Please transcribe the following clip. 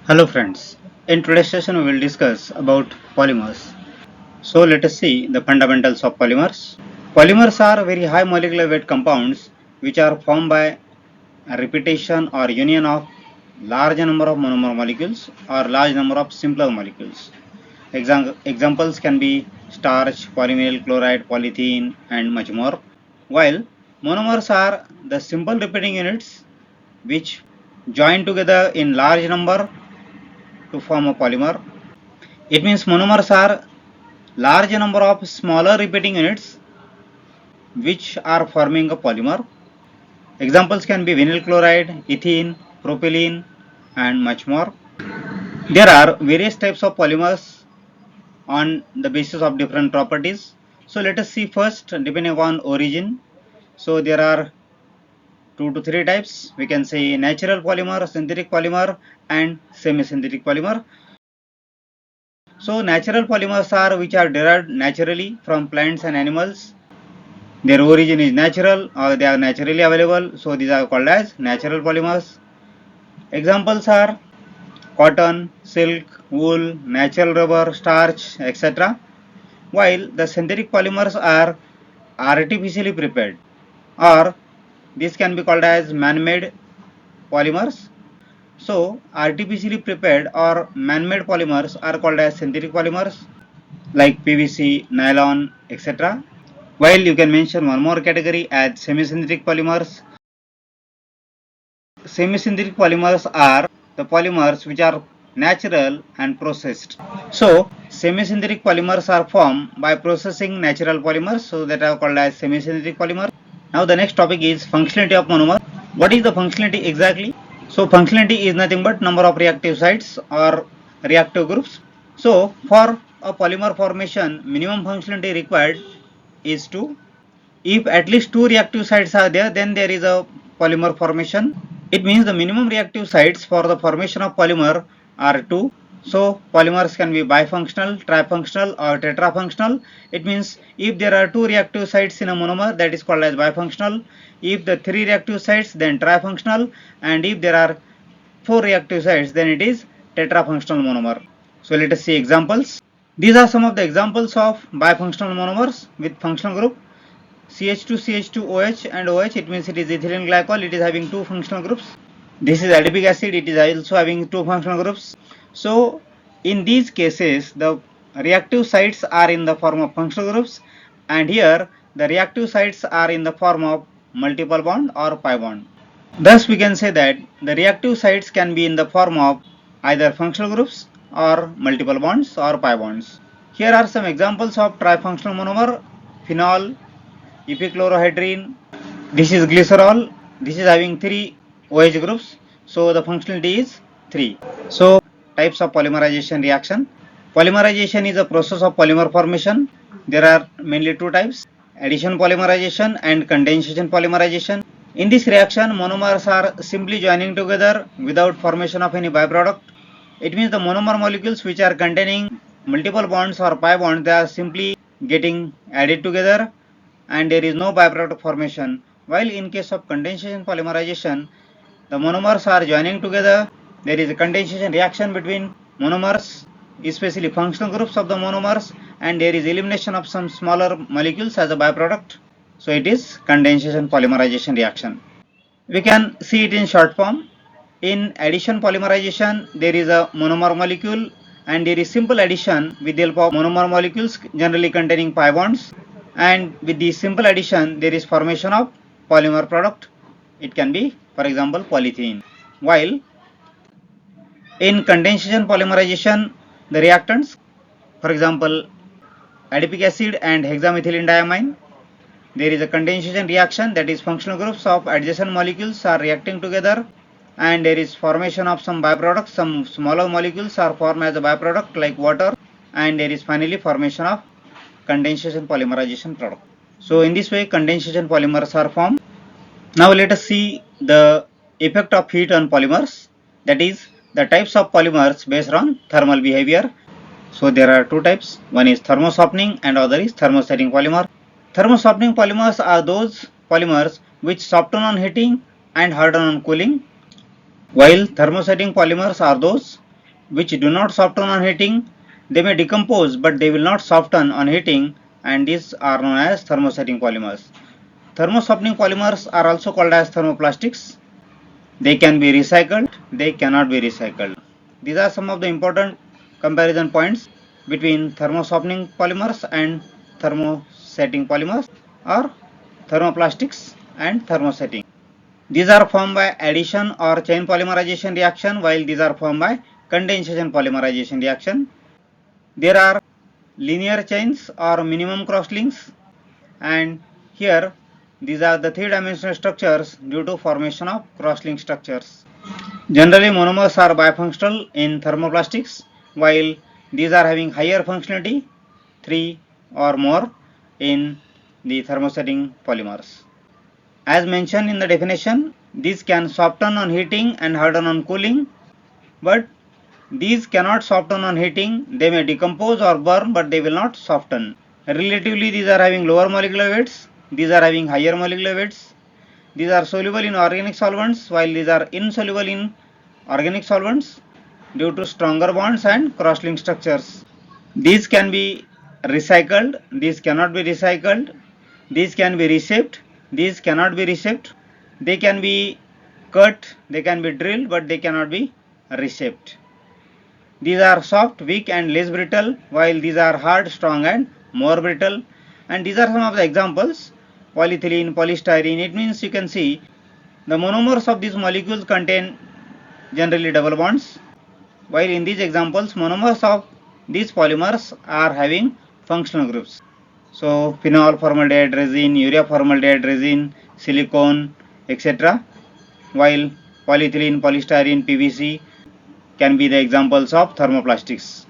Hello friends, in today's session we will discuss about polymers. So let us see the fundamentals of polymers. Polymers are very high molecular weight compounds which are formed by a repetition or union of large number of monomer molecules or large number of simpler molecules. Examples can be starch, polymeryl chloride, polythene and much more. While monomers are the simple repeating units which join together in large number to form a polymer. It means monomers are large number of smaller repeating units which are forming a polymer. Examples can be vinyl chloride, ethene, propylene and much more. There are various types of polymers on the basis of different properties. So let us see first depending upon origin. So there are 2 to 3 types. We can say natural polymer, synthetic polymer and semi-synthetic polymer. So natural polymers are which are derived naturally from plants and animals. Their origin is natural or they are naturally available. So these are called as natural polymers. Examples are cotton, silk, wool, natural rubber, starch, etc. While the synthetic polymers are artificially prepared, or this can be called as man-made polymers. So artificially prepared or man-made polymers are called as synthetic polymers like PVC, nylon, etc. While you can mention one more category as semi-synthetic polymers. Semi-synthetic polymers are the polymers which are natural and processed. So semi-synthetic polymers are formed by processing natural polymers, so that are called as semi-synthetic polymers. Now the next topic is functionality of monomer. What is the functionality exactly? So functionality is nothing but number of reactive sites or reactive groups. So for a polymer formation, minimum functionality required is 2. If at least 2 reactive sites are there, then there is a polymer formation. It means the minimum reactive sites for the formation of polymer are 2. So polymers can be bifunctional, trifunctional or tetrafunctional. It means if there are 2 reactive sites in a monomer, that is called as bifunctional. If the 3 reactive sites, then trifunctional, and if there are 4 reactive sites, then it is tetrafunctional monomer. So let us see examples. These are some of the examples of bifunctional monomers with functional group CH2CH2OH and OH. It means it is ethylene glycol. It is having 2 functional groups. This is adipic acid. It is also having 2 functional groups. So in these cases, the reactive sites are in the form of functional groups, and here the reactive sites are in the form of multiple bond or pi bond. Thus we can say that the reactive sites can be in the form of either functional groups or multiple bonds or pi bonds. Here are some examples of trifunctional monomer: phenol, epichlorohydrin. This is glycerol. This is having 3 OH groups. So the functionality is 3. So types of polymerization reaction. Polymerization is a process of polymer formation. There are mainly 2 types: addition polymerization and condensation polymerization. In this reaction, monomers are simply joining together without formation of any byproduct. It means the monomer molecules which are containing multiple bonds or pi bonds, they are simply getting added together and there is no byproduct formation. While in case of condensation polymerization, the monomers are joining together. There is a condensation reaction between monomers, especially functional groups of the monomers, and there is elimination of some smaller molecules as a byproduct. So it is condensation polymerization reaction. We can see it in short form. In addition polymerization, there is a monomer molecule and there is simple addition with the help of monomer molecules generally containing pi bonds, and with the simple addition there is formation of polymer product. It can be, for example, polythene. While in condensation polymerization, the reactants, for example, adipic acid and hexamethylene there is a condensation reaction, that is functional groups of adjacent molecules are reacting together and there is formation of some byproducts. Some smaller molecules are formed as a byproduct like water, and there is finally formation of condensation polymerization product. So in this way condensation polymers are formed. Now let us see the effect of heat on polymers, that is the types of polymers based on thermal behavior. So there are 2 types. One is thermosoftening and other is thermosetting polymer. Thermosoftening polymers are those polymers which soften on heating and harden on cooling, while thermosetting polymers are those which do not soften on heating. They may decompose, but they will not soften on heating, and these are known as thermosetting polymers. Thermosoftening polymers are also called as thermoplastics. They can be recycled, they cannot be recycled. These are some of the important comparison points between thermosoftening polymers and thermosetting polymers, or thermoplastics and thermosetting. These are formed by addition or chain polymerization reaction, while these are formed by condensation polymerization reaction. There are linear chains or minimum crosslinks, and here these are the three-dimensional structures due to formation of crosslink structures. Generally, monomers are bifunctional in thermoplastics, while these are having higher functionality, 3 or more, in the thermosetting polymers. As mentioned in the definition, these can soften on heating and harden on cooling, but these cannot soften on heating. They may decompose or burn, but they will not soften. Relatively, these are having lower molecular weights, these are having higher molecular weights. These are soluble in organic solvents, while these are insoluble in organic solvents due to stronger bonds and cross-link structures. These can be recycled, these cannot be recycled. These can be reshaped, these cannot be reshaped. They can be cut, they can be drilled, but they cannot be reshaped. These are soft, weak and less brittle, while these are hard, strong and more brittle. And these are some of the examples. Polyethylene, polystyrene, it means you can see the monomers of these molecules contain generally double bonds, while in these examples monomers of these polymers are having functional groups. So phenol formaldehyde resin, urea formaldehyde resin, silicone, etc. While polyethylene, polystyrene, PVC can be the examples of thermoplastics.